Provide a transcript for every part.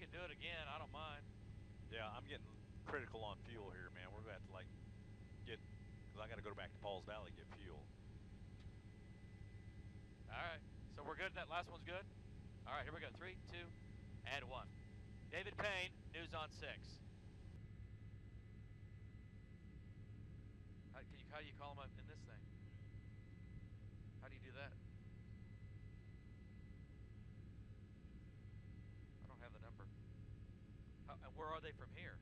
can do it again. I don't mind. Yeah, I'm getting critical on fuel here, man. We're going to have to, like, because I got to go back to Paul's Valley and get fuel. All right. So we're good. That last one's good? All right, here we go. 3, 2, and 1. David Payne, News on 6. How do you call him in this thing? How do you do that? I don't have the number. And where are they from here?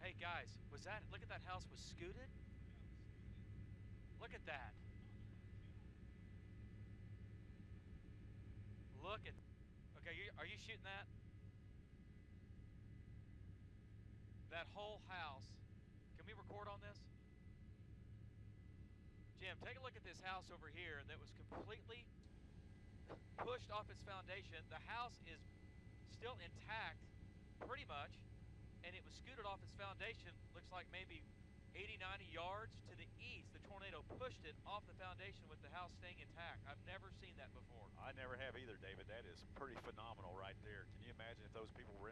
Hey guys, look at that house was scooted? Look at that. Look at, okay, are you shooting that? That whole house, can we record on this? Jim, take a look at this house over here that was completely pushed off its foundation. The house is still intact, pretty much, and it was scooted off its foundation, looks like maybe 80, 90 yards to the east. The tornado pushed it off the foundation with the house staying intact. I've never seen that before. I never have either, David. That is pretty phenomenal right there. Can you imagine if those people were in